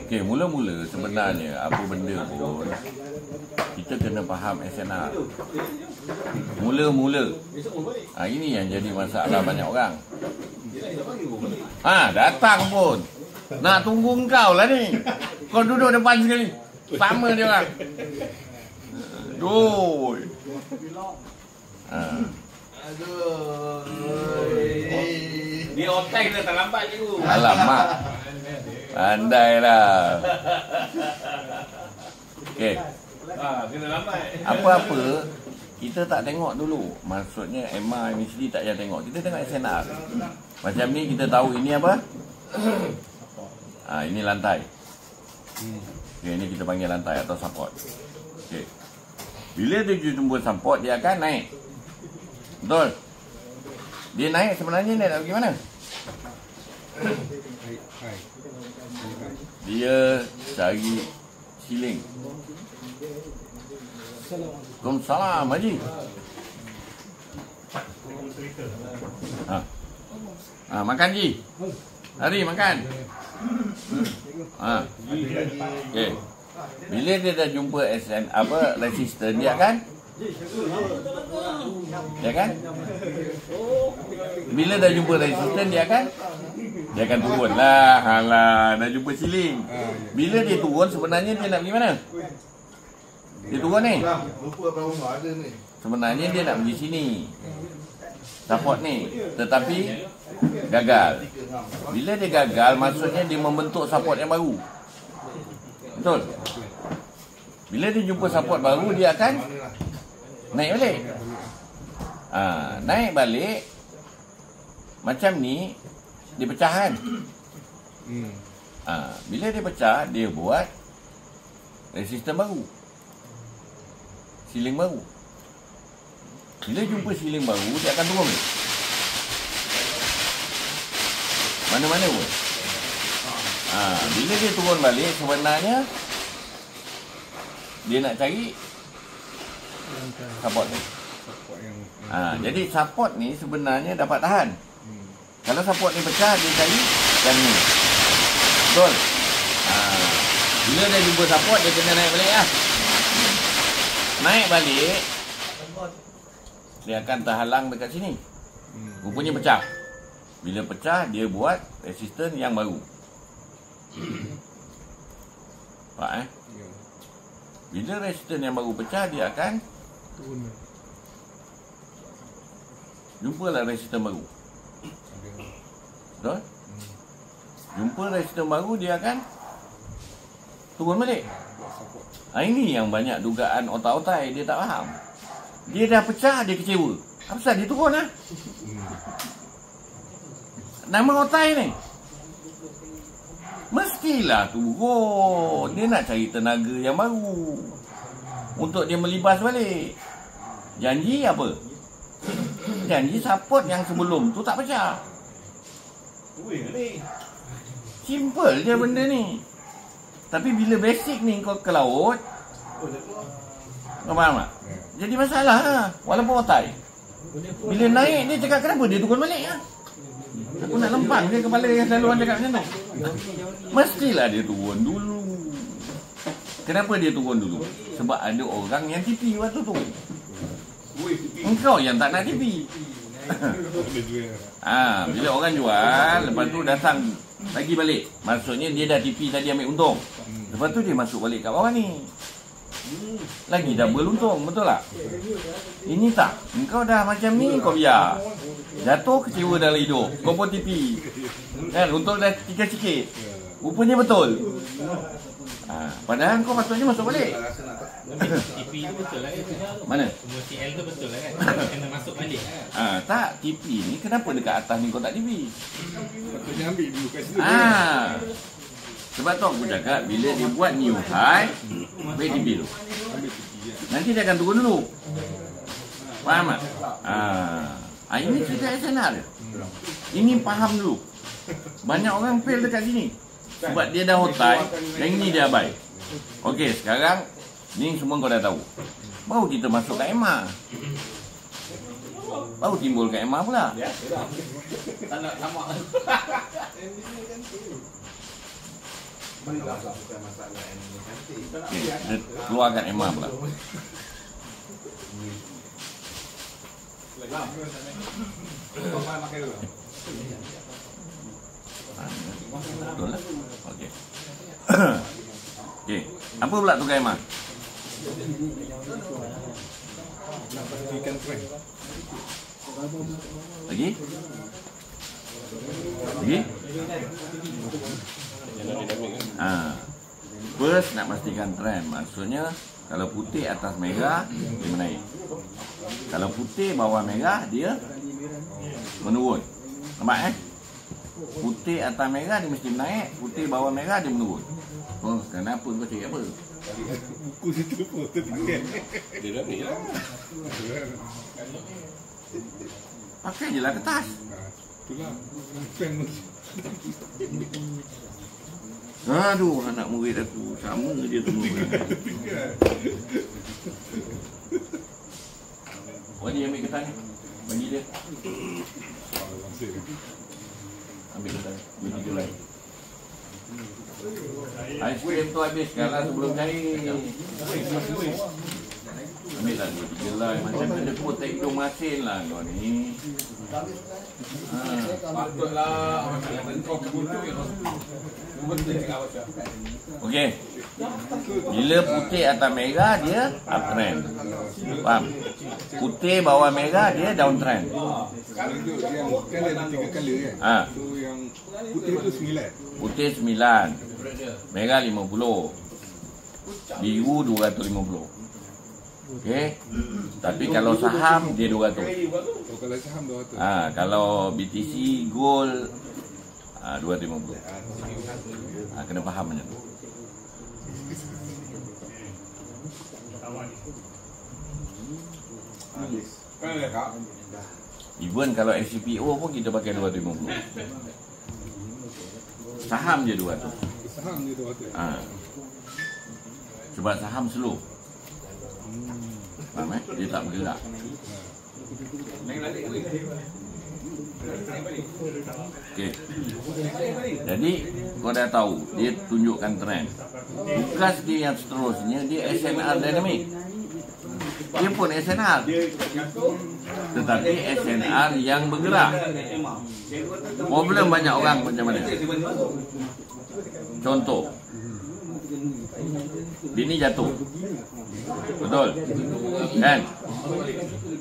Okey, mula-mula sebenarnya apa benda pun kita kena faham SNR. Mula-mula. Ini yang jadi masalah banyak orang. Datang pun. Nak tunggu engkau lah ni. Kau duduk depan sekali. Sama dia orang. Aduh. Dia otak kita tak lambat cikgu. Alamak. Pandailah. Okey. Kena lambat. Apa-apa kita tak tengok dulu. Maksudnya MR mesti tak payah tengok. Kita tengok SNR. Macam ni kita tahu ini apa? Ini lantai. Okey, ini kita panggil lantai atau support. Okey. Bila dia jumpa support, dia akan naik. Betul? Dia naik sebenarnya dia nak pergi mana? Dia cari siling. Waalaikumsalam, Haji. Makan, Ji. Hari makan. Okey. Bila dia dah jumpa resistor, dia kan? Ya kan? Bila dah jumpa resistor, dia akan turun lah. Dah jumpa siling. Bila dia turun, sebenarnya dia nak pergi mana? Dia turun ni. Sebenarnya dia nak pergi sini. Support ni. Tetapi gagal. Bila dia gagal, maksudnya dia membentuk support yang baru. Betul? Bila dia jumpa support baru, dia akan naik balik. Naik balik. Macam ni, dia pecah kan? Bila dia pecah, dia buat resistor baru. Siling baru. Bila jumpa siling baru, dia akan turun. Mana-mana pun. Bila dia turun balik, sebenarnya dia nak cari support ni. Jadi support ni sebenarnya dapat tahan. Kalau support ni pecah, dia cari dan ni. Betul? Bila dia jumpa support, dia kena naik balik lah. Naik balik, dia akan terhalang dekat sini. Rupanya pecah. Bila pecah, dia buat resistor yang baru. Faham? Bila resistor yang baru pecah, dia akan jumpalah resistor baru. Betul? Jumpa resistor baru, dia akan turun balik. Ini yang banyak dugaan otak-otak. Dia tak faham. Dia dah pecah, dia kecewa. Apa sebab dia turun lah? Nama otak ni mestilah turun. Dia nak cari tenaga yang baru untuk dia melibas balik. Janji apa? Janji support yang sebelum tu tak pecah. Simple je benda ni. Tapi bila basic ni kau ke laut, kau faham tak? Jadi masalah lah. Walaupun otai. Bila naik, dia cakap kenapa dia turun balik lah? Aku nak lempang dia kepala yang selalu orang cakap macam tu. Mestilah dia turun dulu. Kenapa dia turun dulu? Sebab ada orang yang tipi waktu tu. Engkau yang tak nak tipi. Bila orang jual, lepas tu datang lagi balik. Maksudnya dia dah tipi tadi ambil untung. Lepas tu dia masuk balik kat bawah ni. Lagi double untung, betul tak? Ini tak. Engkau dah macam ni, kau biar. Jatuh kecewa dalam hidup. Kau pun tipi. Kan, untung dah sikit-sikit. Rupanya betul. Padahal kau patutnya masuk balik. TP tu betul lah kan? Mana? Semua CL tu betul lah kan? Kena masuk balik kan? Tak, TP ni kenapa dekat atas ni kau tak TP? Patutnya ambil dulu kat situ. Sebab tu aku cakap bila dia buat new high, baik TP tu. Nanti dia akan turun dulu. Faham tak? Ini cerita SNR dia. Ini faham dulu. Banyak orang fail dekat sini. Sebab dia dah otai, yang ini dia abai. Okey, sekarang ni semua kau dah tahu. Baru kita masuk ke MR. baru timbul kat MR pula. Ya, sudah. Tak nak lama. Okay, dia keluarkan MR pula. Betul lah. Okey. Okey, apa pula tukar MR? Pastikan trend. Lagi? Lagi? First nak pastikan trend. Maksudnya kalau putih atas merah dia menaik. Kalau putih bawah merah dia menurun. Nampak Putih atas merah dia mesti menaik, putih bawah merah dia menurun. Oh, kenapa kau cari apa? Buku situ pun tertinggal. Dia dah ni lah. Pakai je lah kertas. Itulah. Pen Aduh, anak murid aku sama dia semua. Wadi ambil kertas ni. Bagi dia. Ambil kertas. Bagi dia lain. Aiskrim tu habis sekarang sebelum cair. Ambil lah 2-3 lah. Macam ada potek hidung masin lah kau ni. Patutlah kau kebutuh yang Okey. Bila putih atas merah dia uptrend. Faham? Putih bawah merah dia downtrend. Sekarang tu yang kan ada 3 color kan. So yang putih tu 9. Putih 9. Merah 50. Biru 250. Okey. Tapi kalau saham dia 200. Kalau saham 200. Kalau BTC gold 250. Kena faham macam tu. Even kalau SCPO pun kita pakai 250. Saham je 200. Saham dia 200. Sebab saham slow. Faham Dia tak bergerak. Okey. Jadi kau dah tahu dia tunjukkan trend. Bukan dia yang seterusnya dia SNR dynamic. Dia pun SNR. Tetapi SNR yang bergerak. Problem banyak orang macam mana? Contoh. Bini jatuh. Betul? Kan?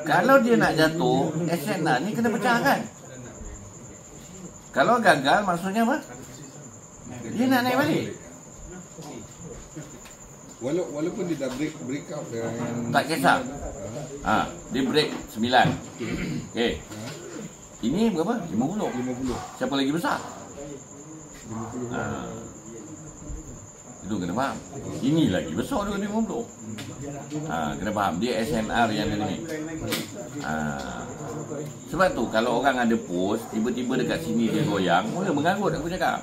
Kalau dia nak jatuh, SNR ni kena pecahkan. Kalau gagal maksudnya apa? Dia nak naik balik. Walaupun dia dah break out dengan tak kisah. Dia break 9. Okey. Ini berapa? 50. Siapa lagi besar? 50. Itu kena faham. Ini lagi besar dengan 50. Kena faham. Dia SNR yang dynamic. Sebab tu kalau orang ada post, tiba-tiba dekat sini dia goyang, mula mengarut aku cakap.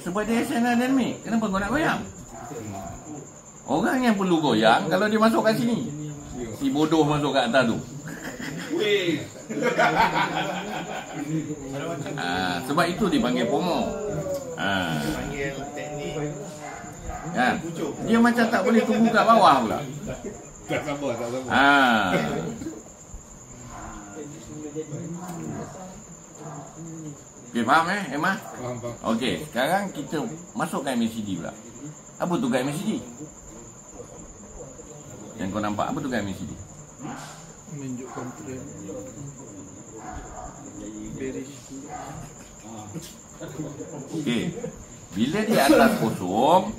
Sebab dia SNR dynamic. Kenapa kau nak goyang? Orang yang perlu goyang kalau dia masuk kat sini. Si bodoh masuk kat atas tu. Sebab itu dipanggil FOMO. Kan? Dia macam tak boleh tunggu kat bawah pula. tak sabar. Okay, faham Emma? Faham. Okey, sekarang kita masukkan MACD pula. Apa tugas MACD? Yang kau nampak, apa tugas MACD? Menunjukkan trend bearish. Okey. Bila dia atas kosong,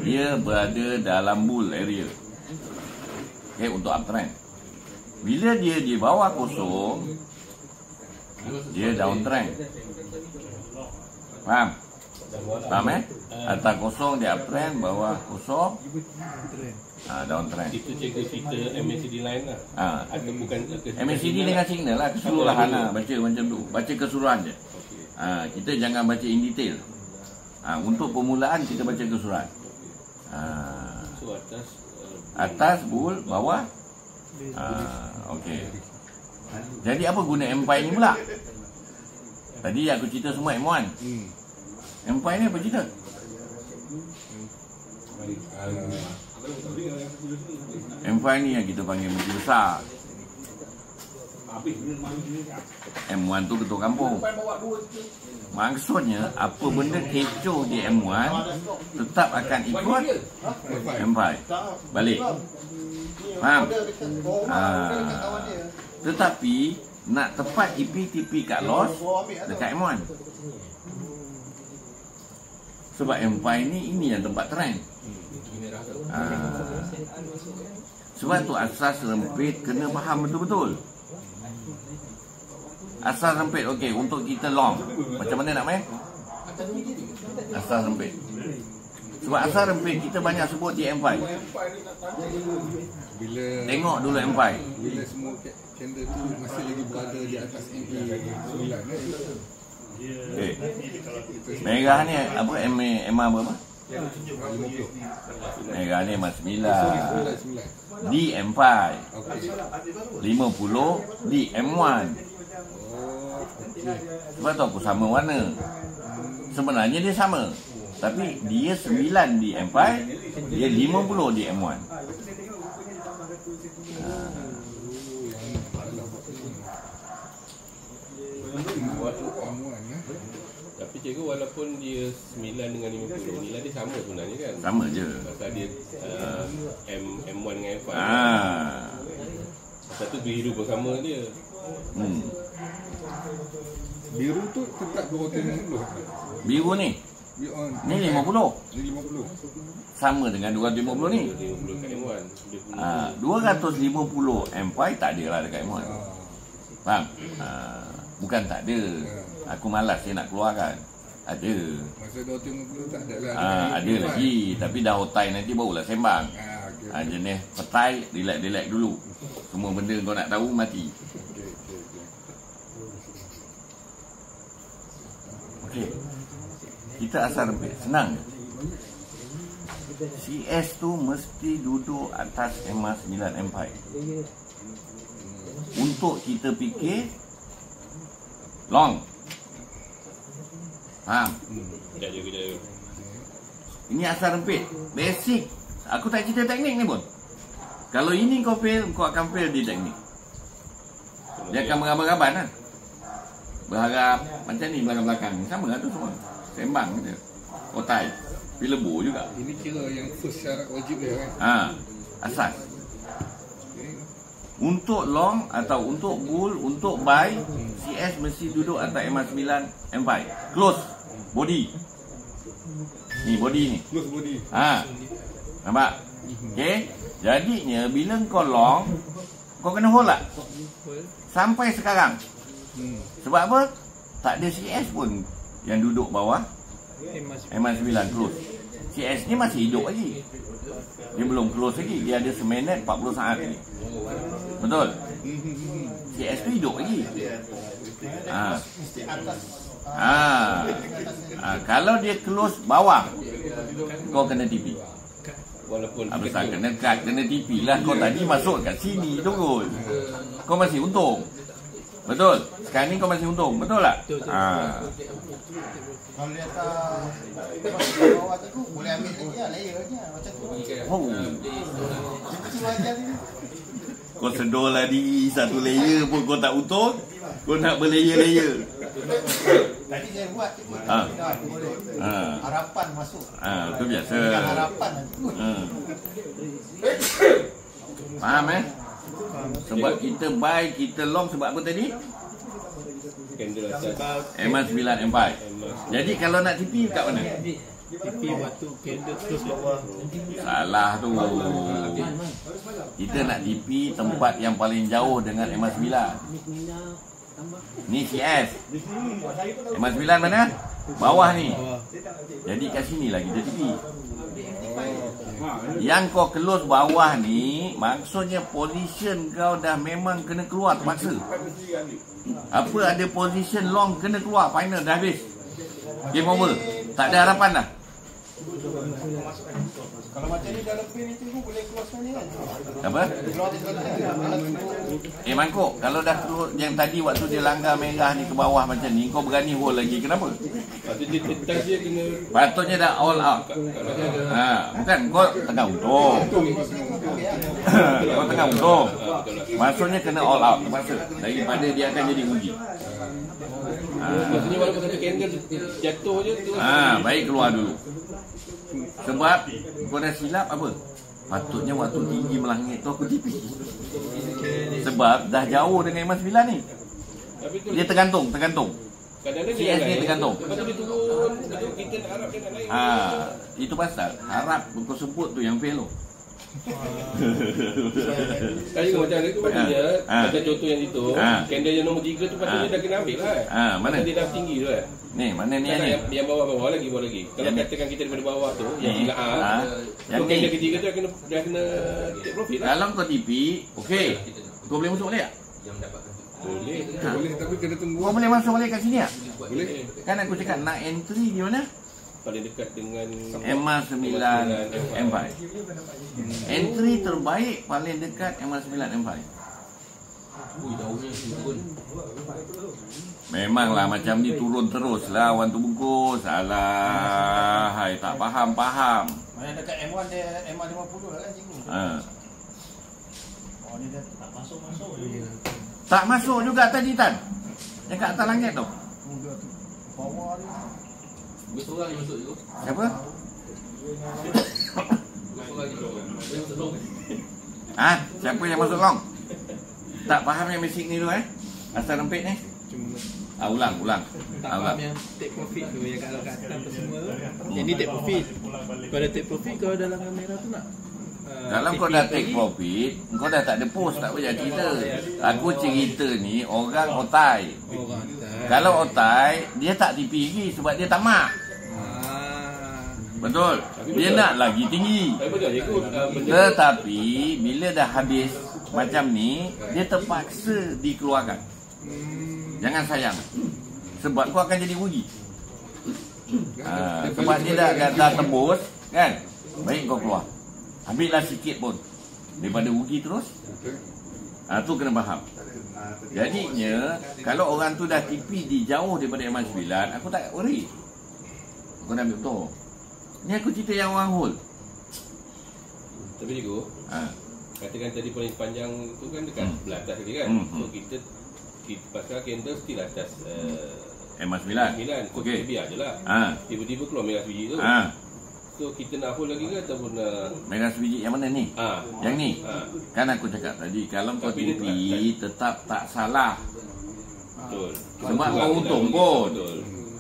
dia berada dalam bull area. Okey, untuk uptrend. Bila dia di bawah kosong, dia downtrend. Faham? Faham Atas kosong dia uptrend, bawah kosong downtrend. Itu cikgu cerita MACD lain lah. Ada bukan MACD dengan signal lah, keseluruhan lah. Baca macam tu. Baca keseluruhan je. Kita jangan baca in detail. Untuk permulaan kita baca keseluruhan. So atas Atas, bull, bawah. Okey. Jadi apa guna M5 ni pula? Tadi aku cerita semua M1. M5 ni apa cerita? M5 ni yang kita panggil menteri besar. M1 tu ketua kampung. Maksudnya apa benda kecoh di M1 tetap akan ikut M5. Balik. Faham? Tetapi nak tepat EPTP kat LOS dekat M1. Sebab M5 ni ini yang tempat trend. Sebab tu asas rempit kena faham betul-betul. Asas rempit, okey, untuk kita long, macam mana nak main? Asas rempit. Sebab asas rempit kita banyak sebut di M5. Bila Tengok dulu M5. bila semua candle tu masih lagi berada di atas MA9 Okay. Merah ni apa? MA berapa? 50. Merah ni MA9. 9. Di M5. 50 di M1. Sebab tu aku sama warna. Sebenarnya dia sama, tapi dia 9 di M5, dia 50 di M1. Tapi cikgu walaupun dia 9 dengan 50, nilai dia sama sebenarnya kan? Sama je. Pasal dia M1 dengan M5. Pasal tu biru pun sama dia. Biru tu tetap 250. Biru ni. Ni 50. Ni 50. Sama dengan 250 ni. 250 kat M1. 250 M5 tak ada lah dekat M1. Faham? Bukan tak ada. Aku malas saya nak keluarkan. Ada. Masa 250 tak ada lah. Ada lagi. Tapi dah otai nanti barulah sembang. Jenis petai, relax dulu. Semua benda kau nak tahu mati. Okey. Kita asal rempit. Senang je. CS tu mesti duduk atas MA9 M5. Untuk kita fikir long. Faham? Kejap je. Ini asal rempit. Basic. Aku tak cerita teknik ni pun. Kalau ini kau fail, kau akan fail di teknik. Dia akan meraban-raban lah. Berharap macam ni belakang-belakang. Sama lah tu semua. Sembang je. Otai. Tapi lebur juga. Ini kira yang first syarat wajib dia kan? Asas. Untuk long atau untuk bull, untuk buy, CS mesti duduk atas MA9 M5. Close body. Ni body ni. Close body. Nampak? Okey. Jadinya bila kau long, kau kena hold lah. Sampai sekarang. Sebab apa? Tak ada CS pun yang duduk bawah MA9 close. CS ni masih hidup lagi. Dia belum close lagi. Dia ada seminit 40 saat lagi. Betul? CS tu hidup lagi. Kalau dia close bawah, kau kena TP. Walaupun Besar kena cut, kena TP lah. Kau tadi masuk kat sini terus. Kau masih untung. Betul? Sekarang ni kau masih untung. Betul tak? Kalau dia tak bawah tu boleh ambil lagi lah, layer je macam tu. Kecil wajar ni. Kau sedorlah diri satu layer pun kau tak untung. Kau nak berlayer-layer. Tadi saya buat boleh. Harapan masuk. Itu biasa. Harapan Faham Sebab kita buy, kita long sebab apa tadi? candle atas MA9 M5. Jadi kalau nak TP kat mana? TP batu candle terus bawah. Salah tu. Kita nak TP tempat yang paling jauh dengan MA9. Ni CS. MA9 mana? Bawah ni. Jadi kat sini lah kita TP. Yang kau close bawah ni, maksudnya position kau dah memang kena keluar terpaksa. Apa ada position long kena keluar, final dah habis. Game over. Tak ada harapan dah. Kalau macam ni dah lebih ni cikgu boleh keluarkan ni kan? Apa? Mangkuk, kalau dah keluar yang tadi waktu dia langgar merah ni ke bawah macam ni, kau berani hold lagi, kenapa? Dia kena Patutnya dah all out. Bukan, kau tengah untung. Kau tengah untung. Maksudnya kena all out. Maksud daripada dia akan jadi rugi. maksudnya walaupun satu candle jatuh je terus. Baik keluar dulu. Sebab kau dah silap apa? Patutnya waktu tinggi melangit tu aku tipi. Sebab dah jauh dengan Emas 9 ni. Dia tergantung. Kadang-kadang CS ni tergantung. Lepas tu dia turun, betul kita nak harap dia nak naik. Itu pasal harap kau sebut tu yang fail tu. Tadi macam tu patutnya macam contoh yang itu, candle yang nombor 3 tu patutnya dah kena ambil lah. Mana dia dah tinggi tu kan. Ni mana ni Kan ni? yang bawah lagi. Kalau katakan kita daripada bawah tu yang tinggal yang candle ni. ketiga tu dah kena take profit lah. Kalau kau tipi, okey. Kau boleh masuk balik tak? Boleh, tapi kena tunggu. Kau boleh masuk balik kat sini tak? Boleh. Kan aku cakap nak entry di mana? Paling dekat dengan Emas 9 M5. Entry terbaik paling dekat Emas 9 M5. Memanglah macam ni turun terus lah Wan tu bungkus. Alah, hai tak faham. Mana dekat M1 dia M1 50 lah kan cikgu. Oh ni dah tak masuk. Tak masuk juga tadi Tan. Yang kat atas langit tu. Bawah ni. bersorang yang masuk tu. Siapa? Siapa yang masuk long? Tak faham yang basic ni tu asal rempit ni. Ulang. Tak faham yang take profit tu yang kalau kat atas tu semua tu. Yang ni take profit. Kalau take profit kalau dalam kamera tu nak Kalau kau dah take profit, kau dah tak ada post, tak payah cerita. Aku cerita ni orang otai. Kalau otai, dia tak tipi lagi sebab dia tamak. Betul. Dia nak lagi tinggi. Tetapi bila dah habis macam ni, dia terpaksa dikeluarkan. Jangan sayang. Sebab kau akan jadi rugi. Sebab dia dah tembus kan. Baik kau keluar. Ambillah sikit pun daripada rugi terus. Tu kena faham. Jadinya kalau orang tu dah tipi di jauh daripada Emas 9, aku tak worry. Kau nak ambil betul. Ni aku cerita yang orang hold. Tapi cikgu, katakan tadi paling panjang tu kan dekat belah atas tadi kan. So kita pasal candle still atas Emas 9. So kita biar je lah. Tiba-tiba keluar merah sebiji tu. So kita nak hold lagi ke ataupun merah sebiji yang mana ni? Yang ni. Kan aku cakap tadi kalau kau tipi tetap tak salah. Betul. Sebab kau untung pun.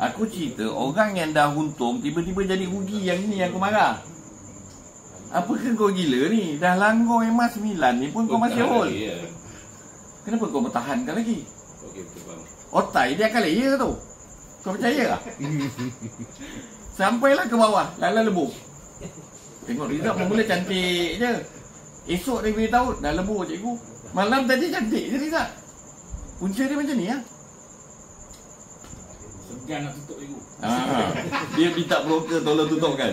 Aku cerita orang yang dah untung tiba-tiba jadi rugi, yang ni yang aku marah. Apakah kau gila ni? Dah langgar Emas 9 ni pun kau masih hold. Kenapa kau bertahankan lagi? Okey, betul bang. Otai dia akan layer tu. Kau percaya tak? Sampailah ke bawah, lala lebu. Tengok result mula cantik je. Esok dia beritahu dah lebu cikgu. Malam tadi cantik je result. Punca dia macam ni ya. Segan nak tutup cikgu. Dia minta broker tolong tutupkan.